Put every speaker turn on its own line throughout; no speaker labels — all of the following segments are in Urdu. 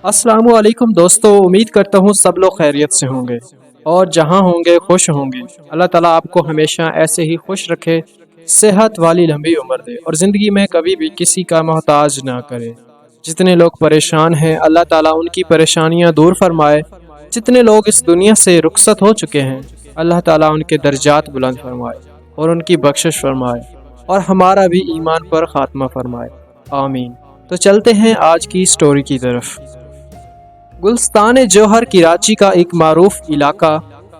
السلام علیکم دوستو، امید کرتا ہوں سب لوگ خیریت سے ہوں گے اور جہاں ہوں گے خوش ہوں گے۔ اللہ تعالیٰ آپ کو ہمیشہ ایسے ہی خوش رکھے، صحت والی لمبی عمر دے اور زندگی میں کبھی بھی کسی کا محتاج نہ کرے۔ جتنے لوگ پریشان ہیں اللہ تعالیٰ ان کی پریشانیاں دور فرمائے۔ جتنے لوگ اس دنیا سے رخصت ہو چکے ہیں اللہ تعالیٰ ان کے درجات بلند فرمائے اور ان کی بخشش فرمائے اور ہمارا بھی ایمان پر خاتمہ فرمائے، آمین۔ تو چلتے ہیں آج کی سٹوری کی طرف۔ گلستان جوہر کراچی کا ایک معروف علاقہ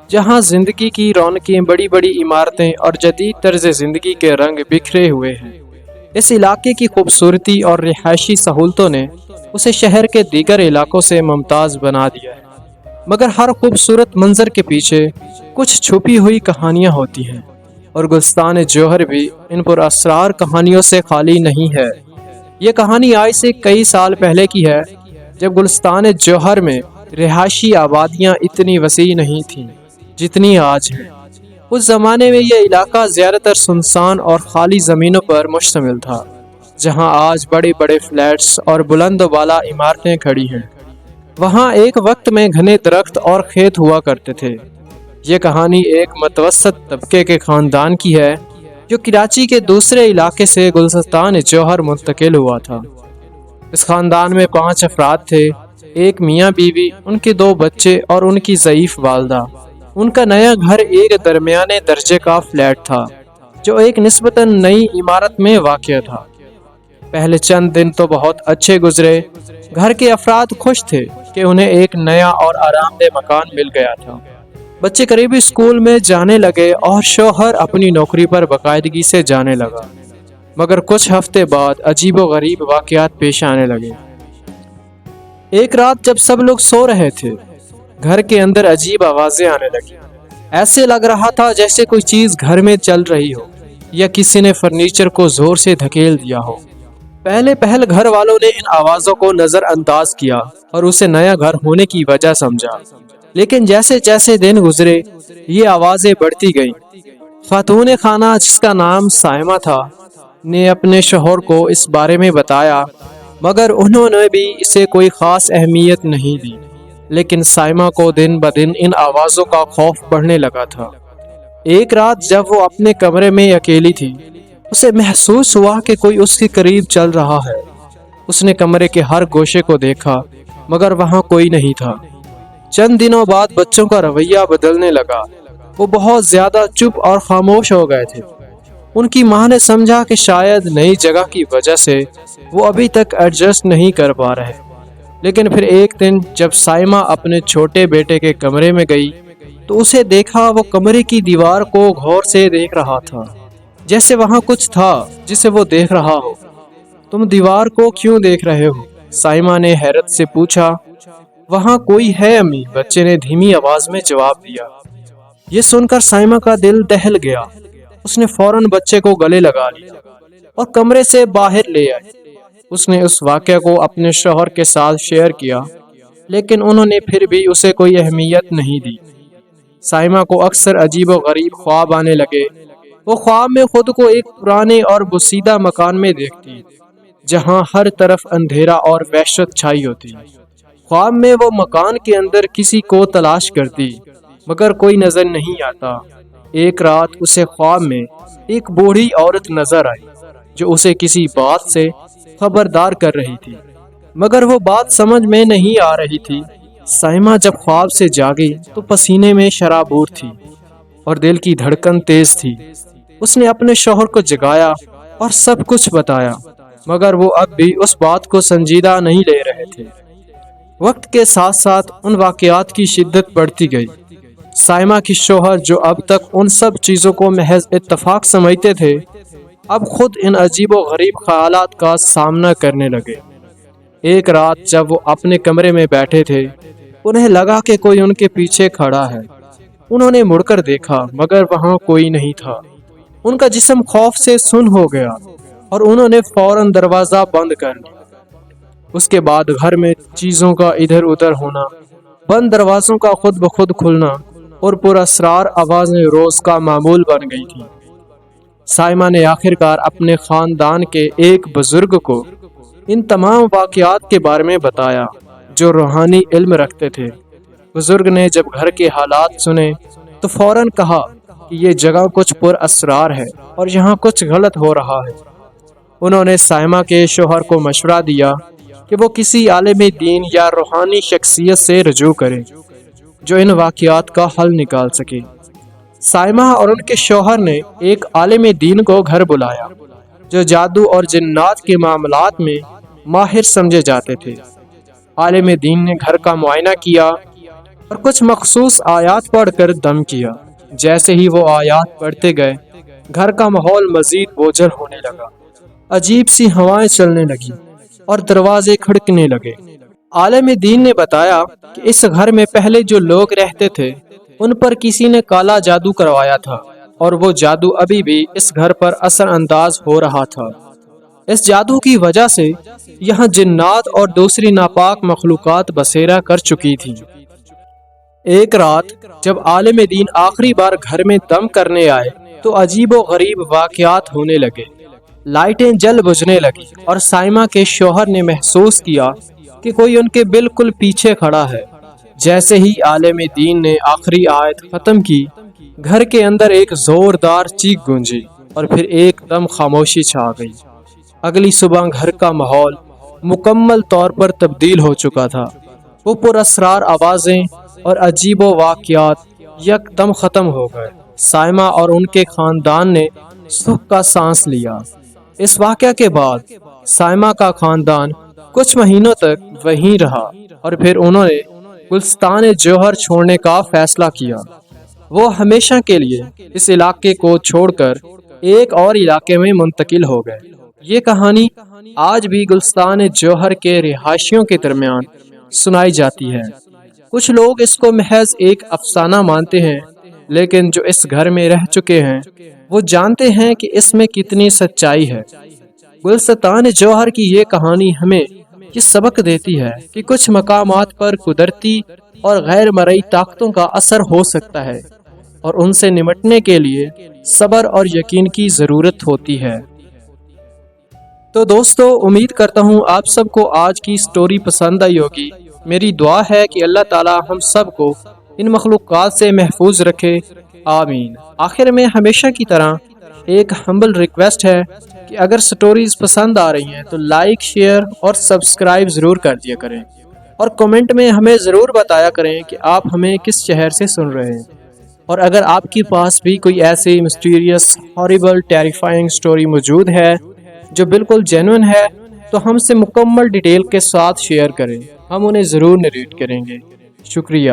جہاں زندگی کی رونقیں، بڑی بڑی عمارتیں اور جدید طرز زندگی کے رنگ بکھرے ہوئے ہیں۔ اس علاقے کی خوبصورتی اور رہائشی سہولتوں نے اسے شہر کے دیگر علاقوں سے ممتاز بنا دیا ہے، مگر ہر خوبصورت منظر کے پیچھے کچھ چھپی ہوئی کہانیاں ہوتی ہیں، اور گلستان جوہر بھی ان پر اسرار کہانیوں سے خالی نہیں ہے۔ یہ کہانی آج سے کئی سال پہلے کی ہے، جب گلستان جوہر میں رہائشی آبادیاں اتنی وسیع نہیں تھیں جتنی آج ہیں۔ اس زمانے میں یہ علاقہ زیادہ تر سنسان اور خالی زمینوں پر مشتمل تھا، جہاں آج بڑے بڑے فلیٹس اور بلند و بالا عمارتیں کھڑی ہیں، وہاں ایک وقت میں گھنے درخت اور کھیت ہوا کرتے تھے۔ یہ کہانی ایک متوسط طبقے کے خاندان کی ہے جو کراچی کے دوسرے علاقے سے گلستان جوہر منتقل ہوا تھا۔ اس خاندان میں 5 افراد تھے، ایک میاں بیوی، ان کے 2 بچے اور ان کی ضعیف والدہ۔ ان کا نیا گھر ایک درمیانے درجے کا فلیٹ تھا جو ایک نسبتاً نئی عمارت میں واقع تھا۔ پہلے چند دن تو بہت اچھے گزرے۔ گھر کے افراد خوش تھے کہ انہیں ایک نیا اور آرام دہ مکان مل گیا تھا۔ بچے قریبی اسکول میں جانے لگے اور شوہر اپنی نوکری پر باقاعدگی سے جانے لگا، مگر کچھ ہفتے بعد عجیب و غریب واقعات پیش آنے لگے۔ ایک رات جب سب لوگ سو رہے تھے، گھر کے اندر عجیب آوازیں آنے لگیں۔ ایسے لگ رہا تھا جیسے کوئی چیز گھر میں چل رہی ہو یا کسی نے فرنیچر کو زور سے دھکیل دیا ہو۔ پہل گھر والوں نے ان آوازوں کو نظر انداز کیا اور اسے نیا گھر ہونے کی وجہ سمجھا، لیکن جیسے جیسے دن گزرے یہ آوازیں بڑھتی گئیں۔ خاتون خانہ، جس کا نام سائمہ تھا، نے اپنے شوہر کو اس بارے میں بتایا، مگر انہوں نے بھی اسے کوئی خاص اہمیت نہیں دی۔ لیکن سائمہ کو دن بدن ان آوازوں کا خوف بڑھنے لگا تھا۔ ایک رات جب وہ اپنے کمرے میں اکیلی تھی، اسے محسوس ہوا کہ کوئی اس کے قریب چل رہا ہے۔ اس نے کمرے کے ہر گوشے کو دیکھا، مگر وہاں کوئی نہیں تھا۔ چند دنوں بعد بچوں کا رویہ بدلنے لگا، وہ بہت زیادہ چپ اور خاموش ہو گئے تھے۔ ان کی ماں نے سمجھا کہ شاید نئی جگہ کی وجہ سے وہ ابھی تک ایڈجسٹ نہیں کر پا رہے۔ لیکن پھر ایک دن جب سائمہ اپنے چھوٹے بیٹے کے کمرے میں گئی تو اسے دیکھا وہ کمرے کی دیوار کو غور سے دیکھ رہا تھا، جیسے وہاں کچھ تھا جسے وہ دیکھ رہا ہو۔ تم دیوار کو کیوں دیکھ رہے ہو؟ سائمہ نے حیرت سے پوچھا۔ وہاں کوئی ہے امی، بچے نے دھیمی آواز میں جواب دیا۔ یہ سن کر سائمہ کا دل دہل گیا۔ اس نے فوراً بچے کو گلے لگا لیا اور کمرے سے باہر لے آئی۔ اس نے اس واقعہ کو اپنے شوہر کے ساتھ شیئر کیا، لیکن انہوں نے پھر بھی اسے کوئی اہمیت نہیں دی۔ سائمہ کو اکثر عجیب و غریب خواب آنے لگے۔ وہ خواب میں خود کو ایک پرانے اور بوسیدہ مکان میں دیکھتی، جہاں ہر طرف اندھیرا اور وحشت چھائی ہوتی۔ خواب میں وہ مکان کے اندر کسی کو تلاش کرتی، مگر کوئی نظر نہیں آتا۔ ایک رات اسے خواب میں ایک بوڑھی عورت نظر آئی جو اسے کسی بات سے خبردار کر رہی تھی، مگر وہ بات سمجھ میں نہیں آ رہی تھی۔ سائمہ جب خواب سے جاگی تو پسینے میں شرابور تھی اور دل کی دھڑکن تیز تھی۔ اس نے اپنے شوہر کو جگایا اور سب کچھ بتایا، مگر وہ اب بھی اس بات کو سنجیدہ نہیں لے رہے تھے۔ وقت کے ساتھ ساتھ ان واقعات کی شدت بڑھتی گئی۔ سائمہ کی شوہر، جو اب تک ان سب چیزوں کو محض اتفاق سمجھتے تھے، اب خود ان عجیب و غریب خیالات کا سامنا کرنے لگے۔ ایک رات جب وہ اپنے کمرے میں بیٹھے تھے، انہیں لگا کہ کوئی ان کے پیچھے کھڑا ہے۔ انہوں نے مڑ کر دیکھا، مگر وہاں کوئی نہیں تھا۔ ان کا جسم خوف سے سن ہو گیا اور انہوں نے فوراً دروازہ بند کر لیا۔ اس کے بعد گھر میں چیزوں کا ادھر ادھر ہونا، بند دروازوں کا خود بخود کھلنا اور پراسرار آوازیں روز کا معمول بن گئی تھی۔ سائمہ نے آخرکار اپنے خاندان کے ایک بزرگ کو ان تمام واقعات کے بارے میں بتایا، جو روحانی علم رکھتے تھے۔ بزرگ نے جب گھر کے حالات سنے تو فوراً کہا کہ یہ جگہ کچھ پر اسرار ہے اور یہاں کچھ غلط ہو رہا ہے۔ انہوں نے سائمہ کے شوہر کو مشورہ دیا کہ وہ کسی عالم دین یا روحانی شخصیت سے رجوع کرے جو ان واقعات کا حل نکال سکے۔ سائمہ اور ان کے شوہر نے ایک عالم دین کو گھر بلایا جو جادو اور جنات کے معاملات میں ماہر سمجھے جاتے تھے۔ عالم دین نے گھر کا معائنہ کیا اور کچھ مخصوص آیات پڑھ کر دم کیا۔ جیسے ہی وہ آیات پڑھتے گئے گھر کا ماحول مزید بوجھل ہونے لگا، عجیب سی ہوائیں چلنے لگی اور دروازے کھڑکنے لگے۔ عالم دین نے بتایا کہ اس گھر میں پہلے جو لوگ رہتے تھے ان پر کسی نے کالا جادو کروایا تھا اور وہ جادو ابھی بھی اس گھر پر اثر انداز ہو رہا تھا۔ اس جادو کی وجہ سے یہاں جنات اور دوسری ناپاک مخلوقات بسیرا کر چکی تھیں۔ ایک رات جب عالم دین آخری بار گھر میں دم کرنے آئے تو عجیب و غریب واقعات ہونے لگے۔ لائٹیں جل بجھنے لگی اور سائمہ کے شوہر نے محسوس کیا کہ کوئی ان کے بالکل پیچھے کھڑا ہے۔ جیسے ہی عالم دین نے آخری آیت ختم کی گھر کے اندر ایک زوردار چیخ گونجی اور پھر ایک دم خاموشی چھا گئی۔ اگلی صبح گھر کا ماحول مکمل طور پر تبدیل ہو چکا تھا۔ وہ پر اسرار آوازیں اور عجیب و واقعات یک دم ختم ہو گئے۔ سائمہ اور ان کے خاندان نے سکھ کا سانس لیا۔ اس واقعہ کے بعد سائمہ کا خاندان کچھ مہینوں تک وہیں رہا اور پھر انہوں نے گلستان جوہر چھوڑنے کا فیصلہ کیا۔ وہ ہمیشہ کے لیے اس علاقے کو چھوڑ کر ایک اور علاقے میں منتقل ہو گئے۔ یہ کہانی آج بھی گلستان جوہر کے رہائشیوں کے درمیان سنائی جاتی ہے۔ کچھ لوگ اس کو محض ایک افسانہ مانتے ہیں، لیکن جو اس گھر میں رہ چکے ہیں وہ جانتے ہیں کہ اس میں کتنی سچائی ہے۔ گلستان جوہر کی یہ کہانی ہمیں یہ سبق دیتی ہے کہ کچھ مقامات پر قدرتی اور غیر مرئی طاقتوں کا اثر ہو سکتا ہے اور ان سے نمٹنے کے لیے صبر اور یقین کی ضرورت ہوتی ہے۔ تو دوستو، امید کرتا ہوں آپ سب کو آج کی سٹوری پسند آئی ہوگی۔ میری دعا ہے کہ اللہ تعالی ہم سب کو ان مخلوقات سے محفوظ رکھے، آمین۔ آخر میں ہمیشہ کی طرح ایک ہمبل ریکویسٹ ہے کہ اگر سٹوریز پسند آ رہی ہیں تو لائک، شیئر اور سبسکرائب ضرور کر دیا کریں، اور کمنٹ میں ہمیں ضرور بتایا کریں کہ آپ ہمیں کس شہر سے سن رہے ہیں۔ اور اگر آپ کے پاس بھی کوئی ایسی مسٹیریس، ہاریبل، ٹیریفائنگ سٹوری موجود ہے جو بالکل جینوئن ہے تو ہم سے مکمل ڈیٹیل کے ساتھ شیئر کریں، ہم انہیں ضرور نریٹ کریں گے۔ شکریہ۔